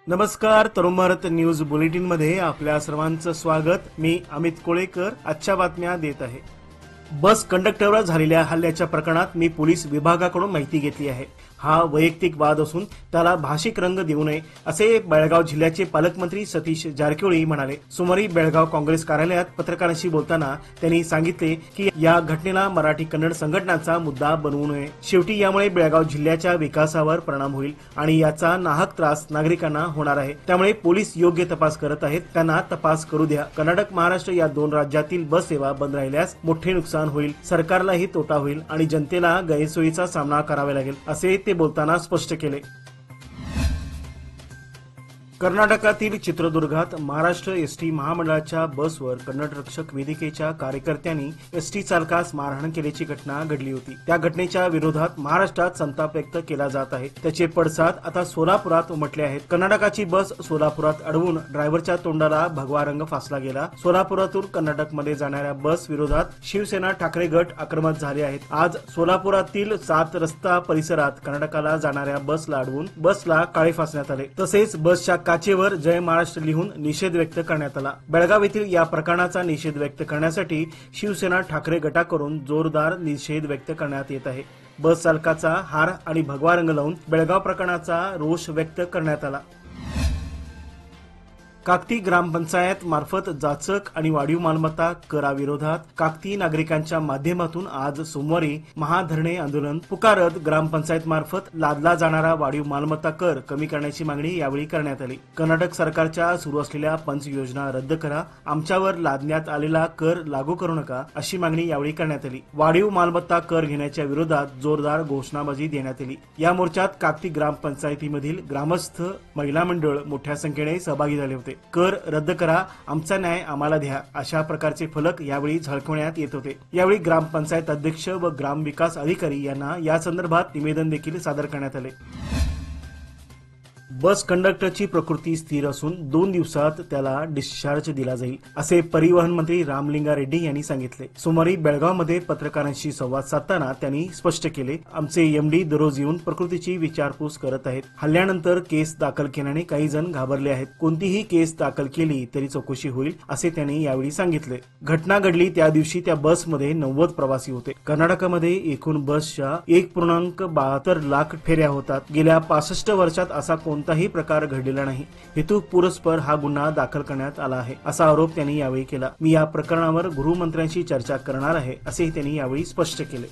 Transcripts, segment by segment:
नमस्कार, Tarun Bharat news bulletin मध्ये आपल्या सर्वांचं स्वागत। मी अमित कोळेकर आजच्या बातम्या देत आहे। बस कंडक्टरवर झालेल्या हल्ल्याच्या प्रकरणात मी पोलीस विभागाकडून माहिती घेतली आहे। हा वैयक्तिक वाद असून त्याला भाषिक रंग देऊ नये असे बेळगाव जिल्ह्याचे पालकमंत्री सतीश जारकिहोळी म्हणाले। सोमवारी बेळगाव काँग्रेस कार्यालयात पत्रकारांशी बोलताना त्यांनी सांगितले की या घटनेला मराठी कन्नड संघटनांचा मुद्दा बनवू नये। शेवटी यामुळे बेळगाव जिल्ह्याच्या विकासावर परिणाम होईल आणि याचा नाहक त्रास नागरिकांना होणार आहे। त्यामुळे पोलीस योग्य तपास करत आहेत, त्यांना तपास करू द्या। कर्नाटक महाराष्ट्र या दोन राज्यातील बस सेवा बंद राहिल्यास मोठे नुकसान होईल, सरकारलाही तोटा होईल आणि जनतेला गैरसोयीचा सामना करावा लागेल असे ते बोलताना स्पष्ट केले। कर्नाटकातील चित्रदुर्गात महाराष्ट्र एसटी महामंडळाच्या बसवर कन्नड रक्षक वेदिकेच्या कार्यकर्त्यांनी एसटी चालकास मारहाण केल्याची घटना घडली होती। त्या घटनेच्या विरोधात महाराष्ट्रात संताप व्यक्त केला जात आहे। त्याचे पडसाद आता सोलापुरात उमटले आहेत। कर्नाटकाची बस सोलापुरात अडवून ड्रायव्हरच्या तोंडाला भगवा रंग फासला गेला। सोलापुरातून कर्नाटकमध्ये जाणाऱ्या बस विरोधात शिवसेना ठाकरे गट आक्रमक झाले आहेत। आज सोलापुरातील 7 रस्ता परिसरात कर्नाटकाला जाणाऱ्या बसला अडवून बसला काळे फासण्यात आले। तसेच बसच्या काचेवर जय महाराष्ट्र लिहून निषेध व्यक्त करण्यात आला। बेळगाव येथील या प्रकरणाचा निषेध व्यक्त करण्यासाठी शिवसेना ठाकरे गटाकडून जोरदार निषेध व्यक्त करण्यात येत आहे। बस चालकाचा हार आणि भगवा रंग लावून बेळगाव प्रकरणाचा रोष व्यक्त करण्यात आला। काकती ग्रामपंचायत मार्फत जाचक आणि वाढीव मालमत्ता कराविरोधात काकती नागरिकांच्या माध्यमातून आज सोमवारी महाधरणे आंदोलन पुकारत ग्रामपंचायत मार्फत लादला जाणारा वाढीव मालमत्ता कर कमी करण्याची मागणी यावेळी करण्यात आली। कर्नाटक सरकारच्या सुरू असलेल्या पंच योजना रद्द करा, आमच्यावर लादण्यात आलेला कर लागू करू नका अशी मागणी यावेळी करण्यात आली। वाढीव मालमत्ता कर घेण्याच्या विरोधात जोरदार घोषणाबाजी देण्यात आली। या मोर्चात काकती ग्रामपंचायतीमधील ग्रामस्थ, महिला मंडळ मोठ्या संख्येने सहभागी झाले होते। कर रद्द करा, आमचा न्याय आम्हाला द्या अशा प्रकारचे फलक यावेळी झळकवण्यात येत होते। यावेळी ग्रामपंचायत अध्यक्ष व ग्राम विकास अधिकारी यांना या संदर्भात निवेदन देखील सादर करण्यात आले। बस कंडक्टरची प्रकृती स्थिर असून 2 दिवसात त्याला डिस्चार्ज दिला जाईल असे परिवहन मंत्री रामलिंगा रेड्डी यांनी सांगितले। सोमवारी बेळगावमध्ये पत्रकारांशी संवाद साधताना त्यांनी स्पष्ट केले, आमचे एमडी दररोज येऊन प्रकृतीची विचारपूस करत आहेत। हल्ल्यानंतर केस दाखल केल्याने काही जण घाबरले आहेत। कोणतीही केस दाखल केली तरी चौकशी होईल असे त्यांनी यावेळी सांगितले। घटना घडली त्या दिवशी त्या बसमध्ये 90 प्रवासी होते। कर्नाटकमध्ये एकूण बसच्या 1.72 लाख फेऱ्या होतात। गेल्या 65 वर्षात असा कोणताही प्रकार घडलेला नाही। हेतुपुरस्पर हा गुन्हा दाखल करण्यात आला आहे असा आरोप त्यांनी यावेळी केला। मी या प्रकरणावर गृहमंत्र्यांशी चर्चा करणार आहे असेही त्यांनी यावेळी स्पष्ट केले।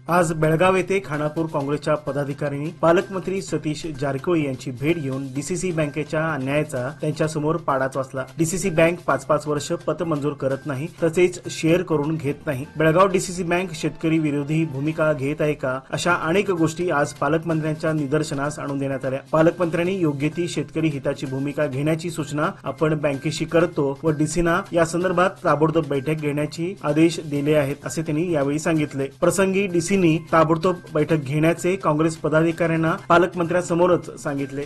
आज बेळगाव येथे खानापूर काँग्रेसच्या पदाधिकाऱ्यांनी पालकमंत्री सतीश जारकिहोळी यांची भेट घेऊन डीसीसी बँकेच्या अन्यायाचा त्यांच्यासमोर पाडाच वाचला। डीसीसी बँक 5-5 वर्ष पत मंजूर करत नाही, तसेच शेअर करून घेत नाही। बेळगाव डीसीसी बँक शेतकरी विरोधी भूमिका घेत आहे का, अशा अनेक गोष्टी आज पालकमंत्र्यांच्या निदर्शनास आणून देण्यात आल्या। पालकमंत्र्यांनी योग्य ती शेतकरी हिताची भूमिका घेण्याची सूचना आपण बँकेशी करतो व डीसीना या संदर्भात ताबडतोब बैठक घेण्याचे आदेश दिले आहेत असे त्यांनी यावेळी सांगितले। प्रसंगी डीसी ताबडतोब बैठक घेण्याचे काँग्रेस पदाधिकाऱ्यांना पालकमंत्र्यांसमोरच सांगितले।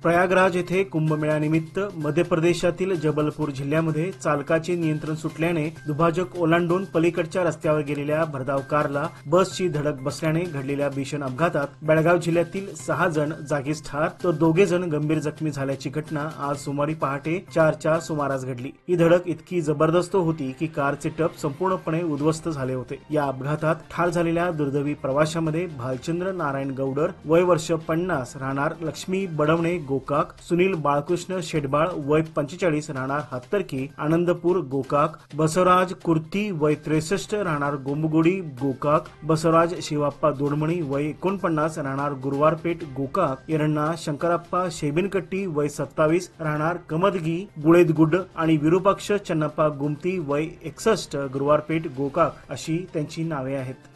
प्रयागराज येथे कुंभमेळ्यानिमित्त मध्य प्रदेशातील जबलपूर जिल्ह्यामध्ये चालकाचे नियंत्रण सुटल्याने दुभाजक ओलांडून पलीकडच्या रस्त्यावर गेलेल्या भरधाव कारला बसची धडक बसल्याने घडलेल्या भीषण अपघातात बेळगाव जिल्ह्यातील 6 जण जागीच ठार तर 2 जण गंभीर जखमी झाल्याची घटना आज सोमवारी पहाटे 4च्या सुमारास घडली। ही धडक इतकी जबरदस्त होती की कारचे टप संपूर्णपणे उद्ध्वस्त झाले होते। या अपघातात ठार झालेल्या दुर्दैवी प्रवाशांमध्ये भालचंद्र नारायण गौडर वय वर्ष 50 राहणार लक्ष्मी बडवणे गोकाक, सुनील बाळकृष्ण शेडबाळ वय 45 राहणार हत्तरकी आनंदपूर गोकाक, बसवराज कुर्ती वय 63 राहणार गोंबगोडी गोकाक, बसवराज शिवाप्पा दोडमणी वय 49 राहणार गुरुवारपेठ गोकाक, एरण्णा शंकरप्पा शेबिनकट्टी वय 27 राहणार कमदगी गुळेदगुड आणि विरूपाक्ष चन्नप्पा गुमती वय 61 गुरुवारपेठ गोकाक अशी त्यांची नावे आहेत।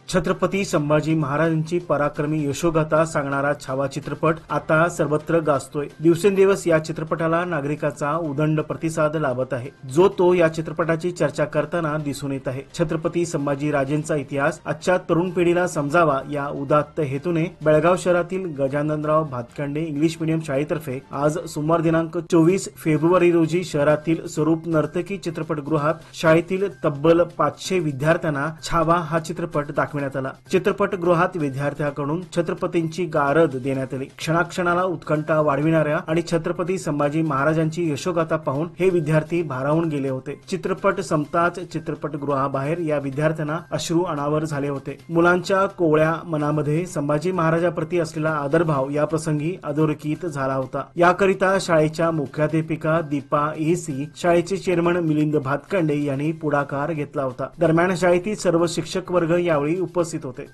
छत्रपती संभाजी महाराजांची पराक्रमी यशोगाथा सांगणारा छावा चित्रपट आता सर्वत्र गाजतोय। दिवसेंदिवस या चित्रपटाला नागरिकांचा उदंड प्रतिसाद लाभत आहे, जो तो या चित्रपटाची चर्चा करताना दिसून येत आहे। छत्रपती संभाजी राजेंचा इतिहास आजच्या तरुण पिढीला समजावा या उदात्त हेतूने बेळगाव शहरातील गजाननराव भातखंडे इंग्लिश मीडियम शाळेतर्फे आज सोमवार दिनांक 24 फेब्रुवारी रोजी शहरातील स्वरूप नर्तकी चित्रपटगृहात शाळेतील तब्बल 500 विद्यार्थ्यांना छावा हा चित्रपट दाखवण्यात दाखविण्यात आला। चित्रपटगृहात विद्यार्थ्यांकडून छत्रपतींची गारद देण्यात आली। क्षणाक्षणाला उत्कंठा वाढविणाऱ्या आणि छत्रपती संभाजी महाराजांची यशोगाथा पाहून हे विद्यार्थी भारावून गेले होते। चित्रपट संपताच चित्रपटगृहाबाहेर या विद्यार्थ्यांना अश्रू अनावर झाले होते। मुलांच्या कोवळ्या मनामध्ये संभाजी महाराजांप्रती असलेला आदरभाव या प्रसंगी अधोरेखित झाला होता। याकरिता शाळेच्या मुख्याध्यापिका दीपा ईसी, शाळेचे चेअरमन मिलिंद भातखंडे यांनी पुढाकार घेतला होता। दरम्यान शाळेतील सर्व शिक्षक वर्ग यावेळी उपस्थित होते।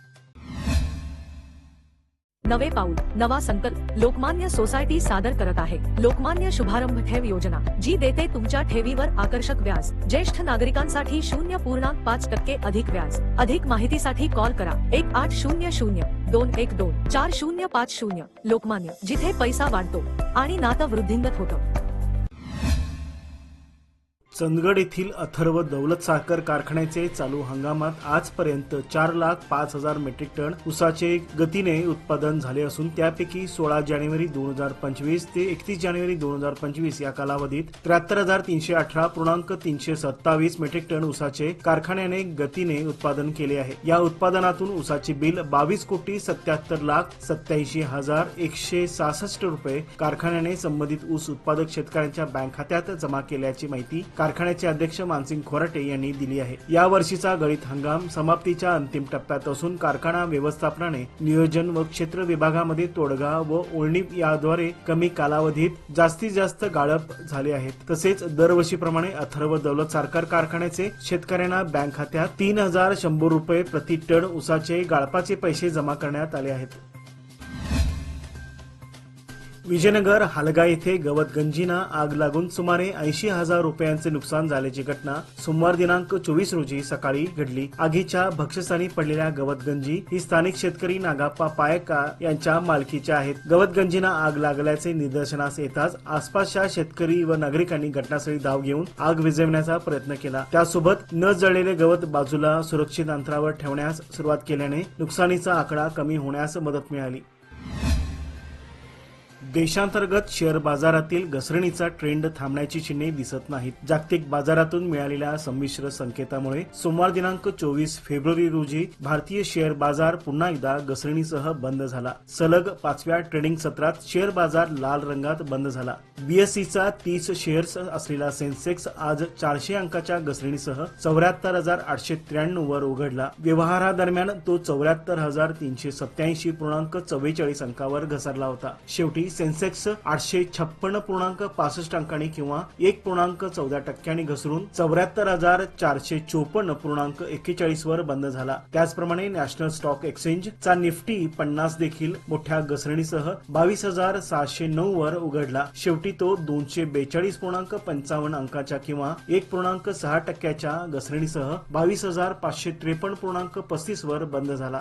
नवे पाऊल नवा संकल्प लोकमान्य सोसायटी सादर करत आहे लोकमान्य शुभारंभ ठेव योजना, जी देते तुमच्या ठेवीवर आकर्षक व्याज। ज्येष्ठ नागरिकांसाठी 0.5% अधिक व्याज। अधिक माहितीसाठी कॉल करा 1800-212-4050। लोकमान्य, जिथे पैसा वाढतो आणि नातं वृद्धिंगत होतं। चंदगड येथील अथर्व दौलत साखर कारखान्याचे चालू हंगामात आजपर्यंत 4,05,000 मेट्रिक टन ऊसाचे गतीने उत्पादन झाले असून त्यापैकी 16 जानेवारी 2025 ते 31 जानेवारी 2025 या कालावधीत 73,318.327 मेट्रिक टन ऊसाचे कारखान्याने गतीने उत्पादन केले आहे। या उत्पादनातून ऊसाचे बिल 22,77,87,166 रुपये कारखान्याने संबंधित ऊस उत्पादक शेतकऱ्यांच्या बँक खात्यात जमा केल्याची माहिती कारखान्याचे अध्यक्ष मानसिंग खोराटे यांनी दिली आहे। या वर्षीचा गळीत हंगाम समाप्तीच्या अंतिम टप्प्यात असून कारखाना व्यवस्थापनाने नियोजन व क्षेत्र विभागामध्ये तोडगा व ओळणी याद्वारे कमी कालावधीत जास्तीत जास्त गाळप झाले आहेत। तसेच दरवर्षीप्रमाणे अथर्व दौलत साखर कारखान्याचे शेतकऱ्यांना बँक खात्यात 3,100 रुपये प्रति टन ऊसाचे गाळपाचे पैसे जमा करण्यात आले आहेत। विजयनगर हालगा येथे गवतगंजीना आग लागून सुमारे 80,000 रुपयांचे नुकसान झाल्याची घटना सोमवार दिनांक 24 रोजी सकाळी घडली। आगीच्या भक्षस्थानी पडलेल्या गवतगंजी ही स्थानिक शेतकरी नागाप्पा पायका यांच्या मालकीच्या आहेत। गवतगंजीना आग लागल्याचे निदर्शनास येताच आसपासच्या शेतकरी व नागरिकांनी घटनास्थळी धाव घेऊन आग विझवण्याचा प्रयत्न केला। त्यासोबत न जळलेले गवत बाजूला सुरक्षित अंतरावर ठेवण्यास सुरुवात केल्याने नुकसानीचा आकडा कमी होण्यास मदत मिळाली। देशांतर्गत शेअर बाजारातील घसरणीचा ट्रेंड थांबण्याची चिन्हे दिसत नाहीत। जागतिक बाजारातून मिळालेल्या संमिश्र संकेतामुळे सोमवार दिनांक 24 फेब्रुवारी रोजी भारतीय शेअर बाजार पुन्हा एकदा घसरणीसह बंद झाला। सलग 5व्या ट्रेडिंग सत्रात शेअर बाजार लाल रंगात बंद झाला। बीएसईचा 30 शेअर्स असलेला सेन्सेक्स आज 400 अंकाच्या घसरणीसह 74,893 वर उघडला। व्यवहारादरम्यान तो 74,387.44 अंकावर घसरला होता। शेवटी सेन्सेक्स 856.65 अंकांनी किंवा 1.14% घसरून 74,454.41 वर बंद झाला। त्याचप्रमाणे नॅशनल स्टॉक एक्सचेंज चा निफ्टी 50 देखील मोठ्या घसरणीसह 22,609 वर उघडला। शेवटी तो 242.55 अंकाच्या किंवा 1.6% घसरणीसह 22,553.35 वर बंद झाला।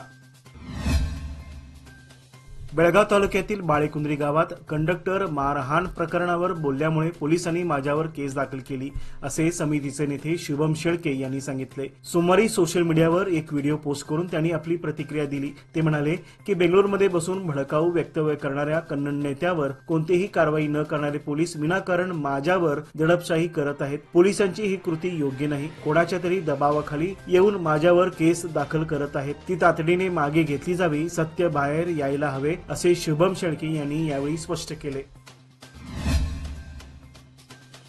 बेळगाव तालुक्यातील बाळेकुंद्री गावात कंडक्टर मारहाण प्रकरणावर बोलल्यामुळे पोलिसांनी माझ्यावर केस दाखल केली, असे समितीचे नेते शुभम शेळके यांनी सांगितले। सोमवारी सोशल मीडियावर एक व्हिडिओ पोस्ट करून त्यांनी आपली प्रतिक्रिया दिली। ते म्हणाले की बेंगलोरमध्ये बसून भडकाऊ वक्तव्य करणाऱ्या कन्नड नेत्यावर कोणतीही कारवाई न करणारे पोलीस विनाकारण माझ्यावर दडपशाही करत आहेत। पोलिसांची ही कृती योग्य नाही। कोणाच्या तरी दबावाखाली येऊन माझ्यावर केस दाखल करत आहेत। ती तातडीने मागे घेतली जावी, सत्य बाहेर यायला हवे, असे शुभम शेळके यांनी यावेळी स्पष्ट केले।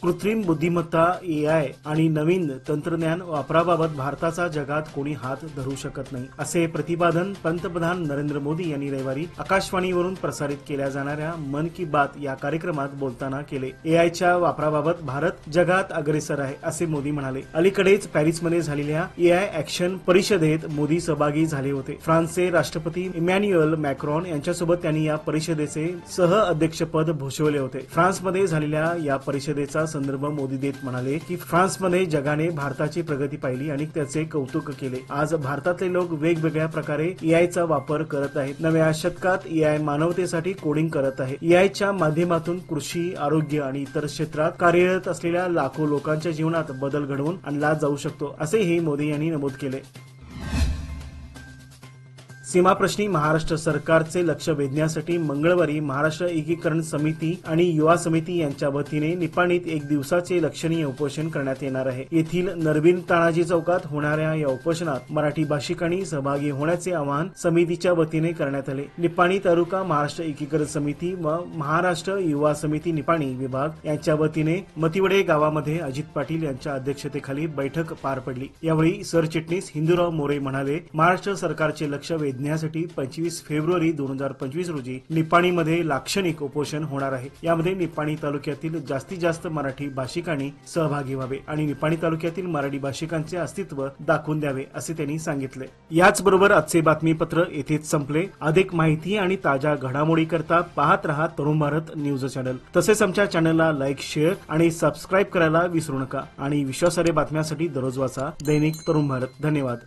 कृत्रिम बुद्धिमत्ता एआय आणि नवीन तंत्रज्ञान वापराबाबत भारताचा जगात कोणी हात धरू शकत नाही, असे प्रतिपादन पंतप्रधान नरेंद्र मोदी यांनी रविवारी आकाशवाणीवरून प्रसारित केल्या जाणाऱ्या मन की बात या कार्यक्रमात बोलताना केले। एआयच्या वापराबाबत भारत जगात अग्रेसर आहे, असे मोदी म्हणाले। अलीकडेच पॅरिसमध्ये झालेल्या एआय ऍक्शन परिषदेत मोदी सहभागी झाले होते। फ्रान्सचे राष्ट्रपती इमॅन्युएल मॅक्रॉन यांच्यासोबत त्यांनी या परिषदेचे सह अध्यक्षपद भूषवले होते। फ्रान्समध्ये झालेल्या या परिषदेचा संदर्भ मोदी देत म्हणाले की फ्रान्समध्ये जगाने भारताची प्रगती पाहिली आणि त्याचे कौतुक केले। आज भारतातले लोक वेगवेगळ्या प्रकारे एआयचा वापर करत आहेत। नव्या शतकात एआय मानवतेसाठी कोडिंग करत आहे। एआयच्या माध्यमातून कृषी, आरोग्य आणि इतर क्षेत्रात कार्यरत असलेल्या लाखो लोकांच्या जीवनात बदल घडवून आणला जाऊ शकतो, असेही मोदी यांनी नमूद केले। सीमाप्रश्नी महाराष्ट्र सरकारचे लक्ष वेधण्यासाठी मंगळवारी महाराष्ट्र एकीकरण समिती आणि युवा समिती यांच्या वतीने निपाणीत एक दिवसाचे लक्षणीय उपोषण करण्यात येणार आहे। येथील नरवीन तानाजी चौकात होणाऱ्या या उपोषणात मराठी भाषिकांनी सहभागी होण्याचे आवाहन समितीच्या वतीने करण्यात आले। निपाणी तालुका महाराष्ट्र एकीकरण समिती व महाराष्ट्र युवा समिती निपाणी विभाग यांच्या वतीने मतिवडे गावामध्ये अजित पाटील यांच्या अध्यक्षतेखाली बैठक पार पडली। यावेळी सरचिटणीस हिंदूराव मोरे म्हणाले, महाराष्ट्र सरकारचे लक्ष वेधण्यासाठी 25 फेब्रुवारी 2025 रोजी निपाणीमध्ये लाक्षणिक उपोषण होणार आहे। यामध्ये निपाणी तालुक्यातील जास्तीत जास्त मराठी भाषिकांनी सहभागी व्हावे आणि निपाणी तालुक्यातील मराठी भाषिकांचे अस्तित्व दाखवून द्यावे असे त्यांनी सांगितले। याचबरोबर आजचे बातमीपत्र येथेच संपले। अधिक माहिती आणि ताज्या घडामोडी करता पाहत रहा तरुण भारत न्यूज चॅनल। तसेच आमच्या चॅनलला लाईक, शेअर आणि सबस्क्राईब करायला विसरू नका आणि विश्वासार्ह बातम्यांसाठी दररोज वाचा दैनिक तरुण भारत। धन्यवाद।